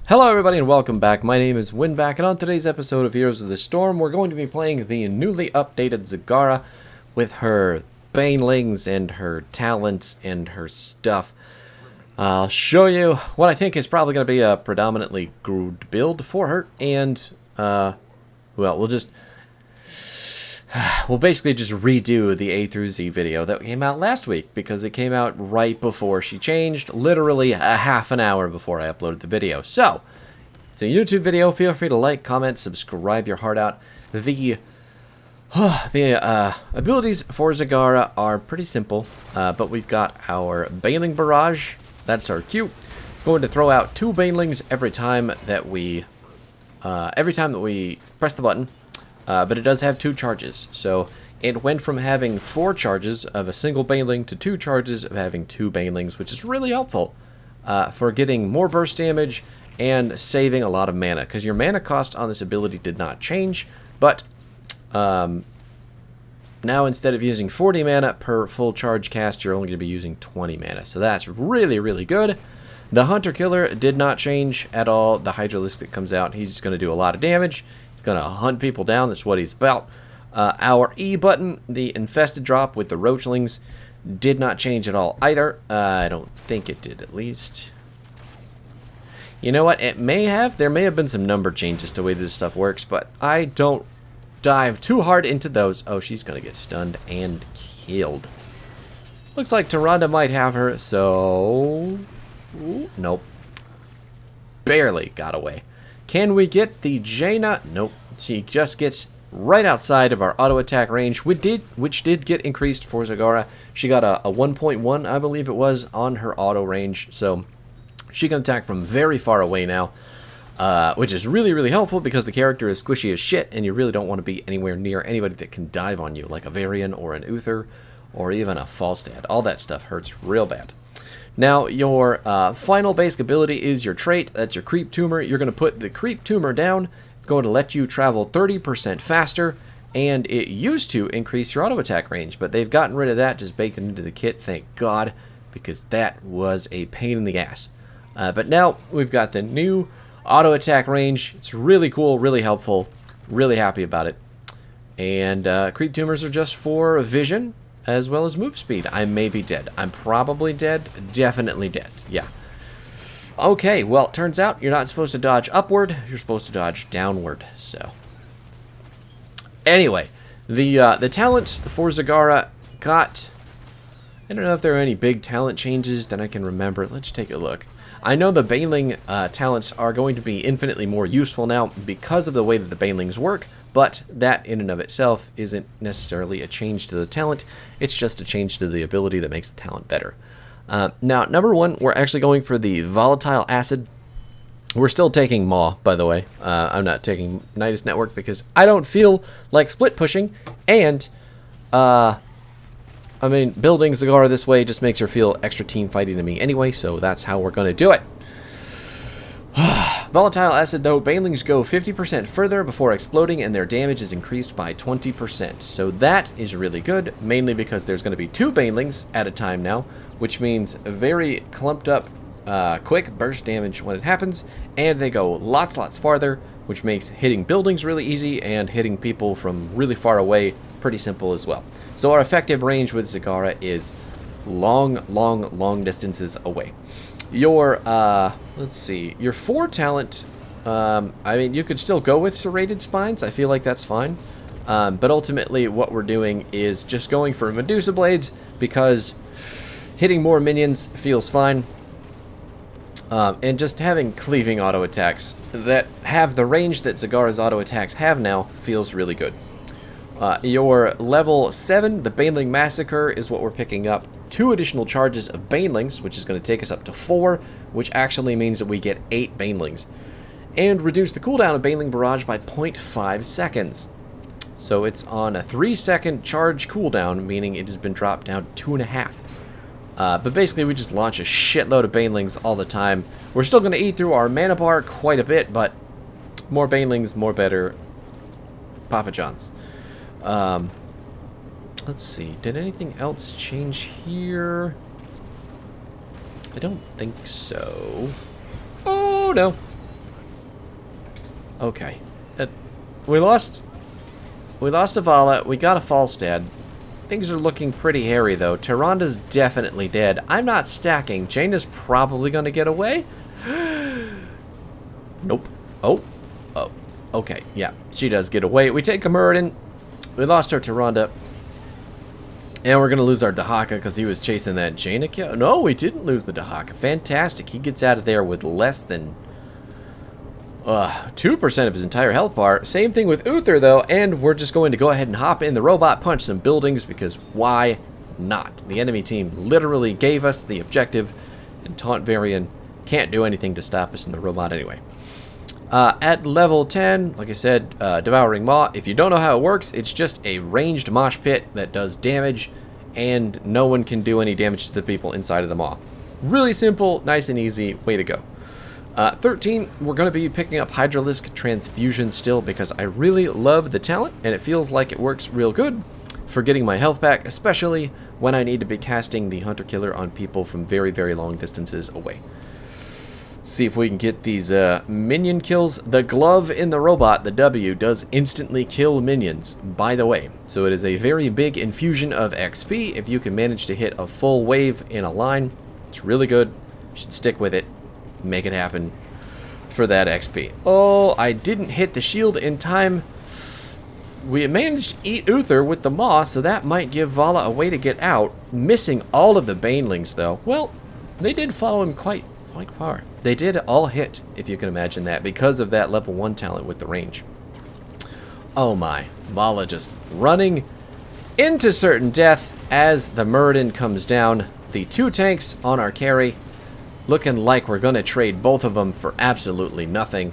Hello everybody and welcome back. My name is Winback, and on today's episode of Heroes of the Storm, we're going to be playing the newly updated Zagara with her Banelings and her talents and her stuff. I'll show you what I think is probably going to be a predominantly good build for her, and, well, we'll basically just redo the A through Z video that came out last week, because it came out right before she changed, literally a half an hour before I uploaded the video. So, it's a YouTube video. Feel free to like, comment, subscribe your heart out. The abilities for Zagara are pretty simple, but we've got our Baneling Barrage. That's our Q. It's going to throw out 2 Banelings every time that we press the button. But it does have 2 charges, so it went from having 4 charges of a single Baneling to 2 charges of having 2 Banelings, which is really helpful for getting more burst damage and saving a lot of mana, because your mana cost on this ability did not change, but now instead of using 40 mana per full charge cast, you're only going to be using 20 mana, so that's really, really good. The Hunter Killer did not change at all. The Hydralisk that comes out, he's just going to do a lot of damage. He's going to hunt people down. That's what he's about. Our E button, the Infested drop with the Roachlings, did not change at all either. I don't think it did, at least. You know what? It may have. There may have been some number changes to the way this stuff works, but I don't dive too hard into those. Oh, she's going to get stunned and killed. Looks like Tyrande might have her, so... Ooh, nope. Barely got away. Can we get the Jaina? Nope. She just gets right outside of our auto attack range, which did get increased for Zagara. She got a 1.1, I believe it was, on her auto range. So she can attack from very far away now, which is really, really helpful because the character is squishy as shit, and you really don't want to be anywhere near anybody that can dive on you, like a Varian or an Uther or even a Falstad. All that stuff hurts real bad. Now, your final basic ability is your trait. That's your Creep Tumor. You're going to put the Creep Tumor down. It's going to let you travel 30% faster, and it used to increase your auto attack range, but they've gotten rid of that, just baked it into the kit, thank God, because that was a pain in the ass. But now we've got the new auto attack range. It's really cool, really helpful, really happy about it. And Creep Tumors are just for vision, as well as move speed. I may be dead. I'm probably dead. Definitely dead. Yeah. Okay, well, it turns out you're not supposed to dodge upward. You're supposed to dodge downward. So, anyway, the talents for Zagara got... I don't know if there are any big talent changes that I can remember. Let's take a look. I know the Baneling talents are going to be infinitely more useful now because of the way that the Banelings work, but that in and of itself isn't necessarily a change to the talent. It's just a change to the ability that makes the talent better. Now, number 1, we're actually going for the Volatile Acid. We're still taking Maw, by the way. I'm not taking Nidus Network because I don't feel like split pushing, and I mean, building Zagara this way just makes her feel extra team fighting to me anyway, so that's how we're going to do it. Volatile Acid, though, Banelings go 50% further before exploding, and their damage is increased by 20%. So that is really good, mainly because there's going to be 2 Banelings at a time now, which means very clumped up, quick burst damage when it happens, and they go lots farther, which makes hitting buildings really easy, and hitting people from really far away pretty simple as well. So our effective range with Zagara is long distances away. Your, let's see, your 4 talent, I mean, you could still go with Serrated Spines. I feel like that's fine. But ultimately, what we're doing is just going for Medusa Blades, because hitting more minions feels fine. And just having cleaving auto attacks that have the range that Zagara's auto attacks have now feels really good. Your level 7, the Baneling Massacre, is what we're picking up. 2 additional charges of Banelings, which is going to take us up to 4, which actually means that we get 8 Banelings. And reduce the cooldown of Baneling Barrage by 0.5 seconds. So it's on a 3-second charge cooldown, meaning it has been dropped down to 2.5. But basically we just launch a shitload of Banelings all the time. We're still going to eat through our mana bar quite a bit, but more Banelings, more better. Papa John's. Let's see, did anything else change here? I don't think so. Oh, no. Okay. We lost a Vala. We got a Falstad. Things are looking pretty hairy, though. Tyranda's definitely dead. I'm not stacking. Jaina's probably going to get away. Nope. Oh. Oh. Okay. Yeah. She does get away. We take a Muradin. We lost our Tyrande. And we're going to lose our Dahaka because he was chasing that Jaina kill. No, we didn't lose the Dahaka. Fantastic. He gets out of there with less than 2% of his entire health bar. Same thing with Uther, though. And we're just going to go ahead and hop in the robot, punch some buildings, because why not? The enemy team literally gave us the objective, and Taunt Varian can't do anything to stop us in the robot anyway. At level 10, like I said, Devouring Maw. If you don't know how it works, it's just a ranged mosh pit that does damage, and no one can do any damage to the people inside of the Maw. Really simple, nice and easy, way to go. 13, we're going to be picking up Hydralisk Transfusion still, because I really love the talent, and it feels like it works real good for getting my health back, especially when I need to be casting the Hunter Killer on people from very, very long distances away. See if we can get these minion kills. The glove in the robot, the W, does instantly kill minions, by the way. So it is a very big infusion of XP. If you can manage to hit a full wave in a line, it's really good. You should stick with it. Make it happen for that XP. Oh, I didn't hit the shield in time. We managed to eat Uther with the Maw, so that might give Vala a way to get out. Missing all of the Banelings, though. Well, they did follow him quite far. They did all hit, if you can imagine that, because of that level 1 talent with the range. Oh my. Vala just running into certain death as the Muradin comes down. The 2 tanks on our carry, looking like we're going to trade both of them for absolutely nothing.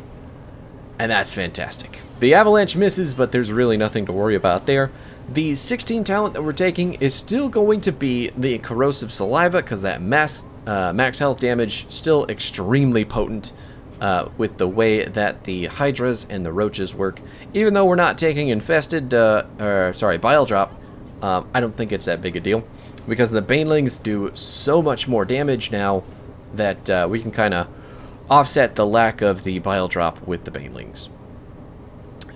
And that's fantastic. The Avalanche misses, but there's really nothing to worry about there. The 16 talent that we're taking is still going to be the Corrosive Saliva, because that max health damage still extremely potent with the way that the Hydras and the Roaches work. Even though we're not taking Infested, Bile Drop, I don't think it's that big a deal, because the Banelings do so much more damage now that we can kind of offset the lack of the Bile Drop with the Banelings.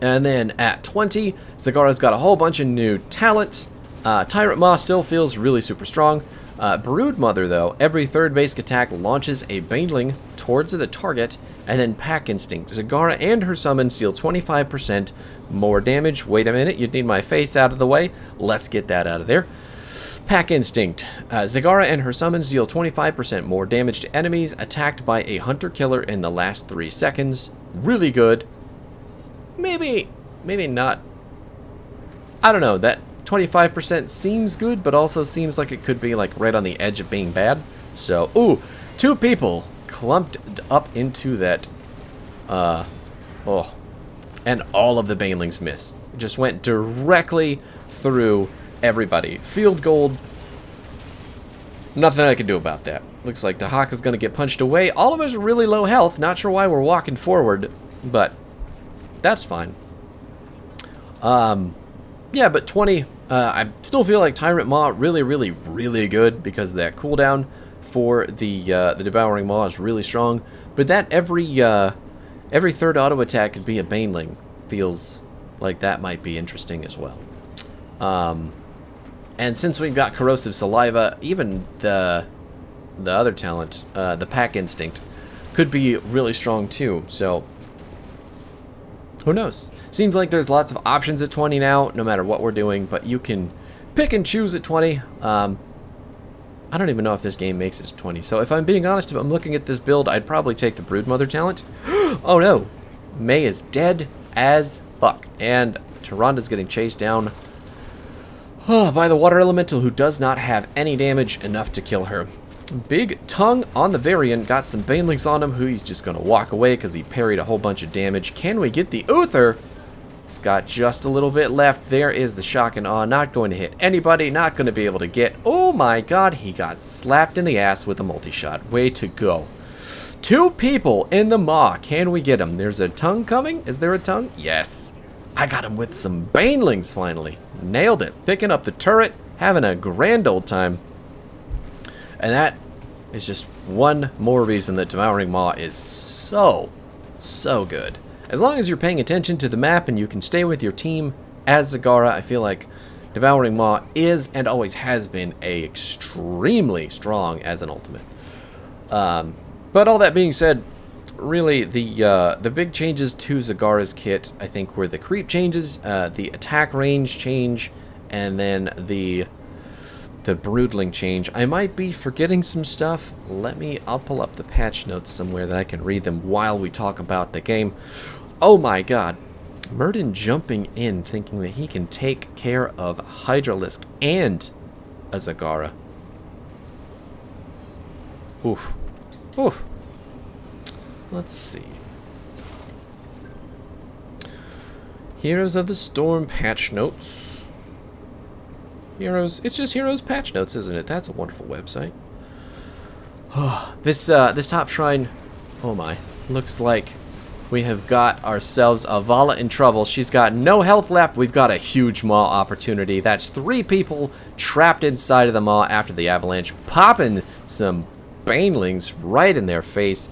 And then at 20, Zagara's got a whole bunch of new talent. Tyrant Maw still feels really super strong. Brood Mother, though, every third basic attack launches a Baneling towards the target, and then Pack Instinct. Zagara and her summons deal 25% more damage. Wait a minute, you'd need my face out of the way. Let's get that out of there. Pack Instinct. Zagara and her summons deal 25% more damage to enemies attacked by a Hunter Killer in the last 3 seconds. Really good. Maybe not. I don't know, that 25% seems good, but also seems like it could be like right on the edge of being bad. So, ooh, 2 people clumped up into that. And all of the Banelings miss. Just went directly through everybody. Field gold. Nothing I can do about that. Looks like the Hawk is going to get punched away. All of us are really low health. Not sure why we're walking forward, but that's fine. Yeah, but 20, I still feel like Tyrant Maw really good, because that cooldown for the Devouring Maw is really strong. But that every third auto attack could be a Baneling feels like that might be interesting as well. And since we've got Corrosive Saliva, even the other talent, the Pack Instinct, could be really strong too. So who knows? Seems like there's lots of options at 20 now, no matter what we're doing, but you can pick and choose at 20. I don't even know if this game makes it to 20, so if I'm being honest, if I'm looking at this build, I'd probably take the Broodmother talent. Oh no! Mei is dead as fuck, and Tyranda's getting chased down by the Water Elemental, who does not have any damage enough to kill her. Big Tongue on the Varian, got some Banelings on him, who he's just going to walk away because he parried a whole bunch of damage. Can we get the Uther? He's got just a little bit left. There is the Shock and Awe. Not going to hit anybody. Not going to be able to get... Oh my god, he got slapped in the ass with a multi-shot. Way to go. 2 people in the Maw. Can we get him? There's a Tongue coming. Is there a Tongue? Yes. I got him with some Banelings finally. Nailed it. Picking up the turret. Having a grand old time. And that is just one more reason that Devouring Maw is so good. as long as you're paying attention to the map and you can stay with your team as Zagara, I feel like Devouring Maw is and always has been extremely strong as an ultimate. But all that being said, really the big changes to Zagara's kit, I think, were the creep changes, the attack range change, and then the Broodling change. I might be forgetting some stuff. I'll pull up the patch notes somewhere that I can read them while we talk about the game. Oh my god. Murden jumping in thinking that he can take care of Hydralisk and a Zagara. Oof. Oof. Let's see. Heroes of the Storm patch notes. Heroes, it's just Heroes patch notes, isn't it? That's a wonderful website. This top shrine, oh my, looks like we have got ourselves a Vala in trouble. She's got no health left. We've got a huge maw opportunity. That's 3 people trapped inside of the maw after the avalanche, popping some banelings right in their face.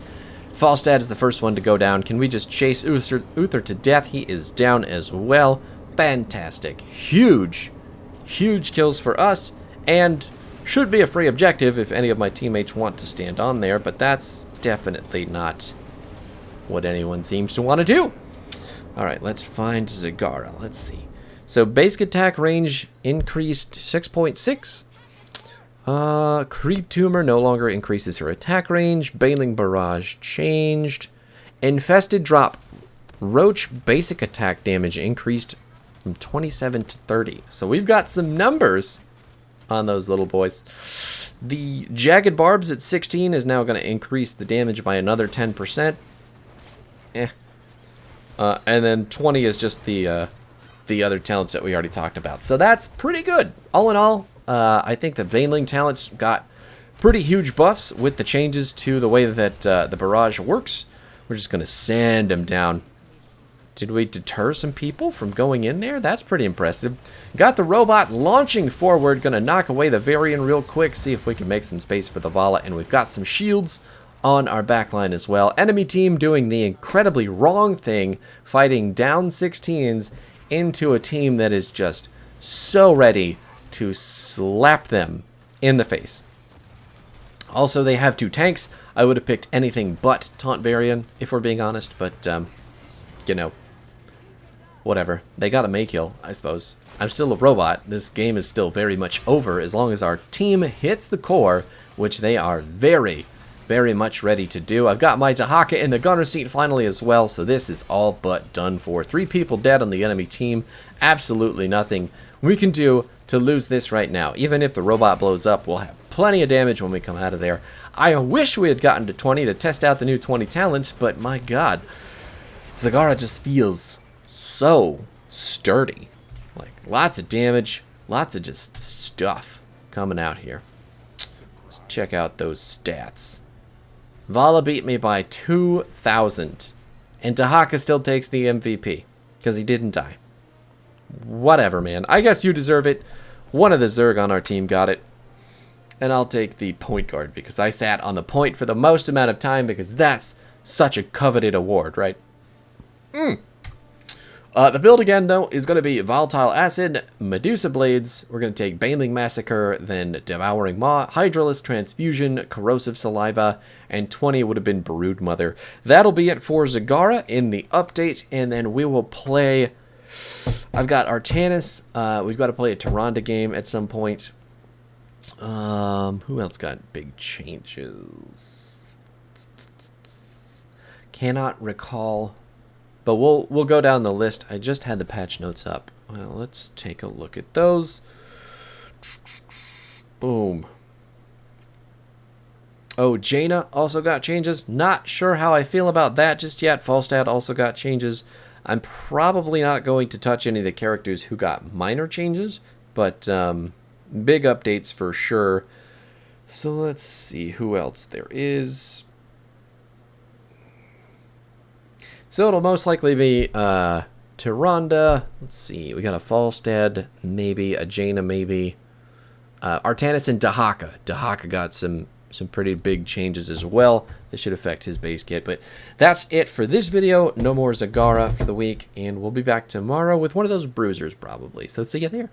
Falstad is the first one to go down. Can we just chase Uther to death? He is down as well. Fantastic. Huge kills for us, and should be a free objective if any of my teammates want to stand on there, but that's definitely not what anyone seems to want to do. Alright, let's find Zagara. Let's see. So basic attack range increased 6.6. Creep Tumor no longer increases her attack range. Baneling Barrage changed. Infested Drop. Roach basic attack damage increased from 27 to 30. So we've got some numbers on those little boys. The Jagged Barbs at 16 is now going to increase the damage by another 10%. And then 20 is just the other talents that we already talked about. So that's pretty good. All in all, I think the Baneling talents got pretty huge buffs with the changes to the way that the barrage works. We're just going to send them down. Did we deter some people from going in there? That's pretty impressive. Got the robot launching forward. Going to knock away the Varian real quick. See if we can make some space for the Vala. And we've got some shields on our backline as well. Enemy team doing the incredibly wrong thing. Fighting down 16s into a team that is just so ready to slap them in the face. Also, they have 2 tanks. I would have picked anything but Taunt Varian, if we're being honest. But, you know, whatever. They got a Maykill, I suppose. I'm still a robot. This game is still very much over as long as our team hits the core, which they are very, very much ready to do. I've got my Dahaka in the gunner seat finally as well, so this is all but done for. 3 people dead on the enemy team. Absolutely nothing we can do to lose this right now. Even if the robot blows up, we'll have plenty of damage when we come out of there. I wish we had gotten to 20 to test out the new 20 talents, but my god, Zagara just feels so sturdy. Like, lots of damage, lots of just stuff coming out here. Let's check out those stats. Vala beat me by 2,000, and Dahaka still takes the MVP because he didn't die. Whatever, man. I guess you deserve it. One of the Zerg on our team got it. And I'll take the point guard because I sat on the point for the most amount of time because that's such a coveted award, right? The build again, though, is going to be Volatile Acid, Medusa Blades. We're going to take Baneling Massacre, then Devouring Maw, Hydralisk Transfusion, Corrosive Saliva, and 20 would have been Brood Mother. That'll be it for Zagara in the update, and then we will play... I've got Artanis. We've got to play a Tyrande game at some point. Who else got big changes? Cannot recall. But we'll go down the list. I just had the patch notes up. Well, let's take a look at those. Boom. Oh, Jaina also got changes. Not sure how I feel about that just yet. Falstad also got changes. I'm probably not going to touch any of the characters who got minor changes, but big updates for sure. So let's see who else there is. So it'll most likely be Tyrande. Let's see. We got a Falstad, maybe. A Jaina, maybe. Artanis and Dahaka. Dahaka got some some pretty big changes as well that should affect his base kit. But that's it for this video. No more Zagara for the week, and we'll be back tomorrow with one of those bruisers probably. So see you there.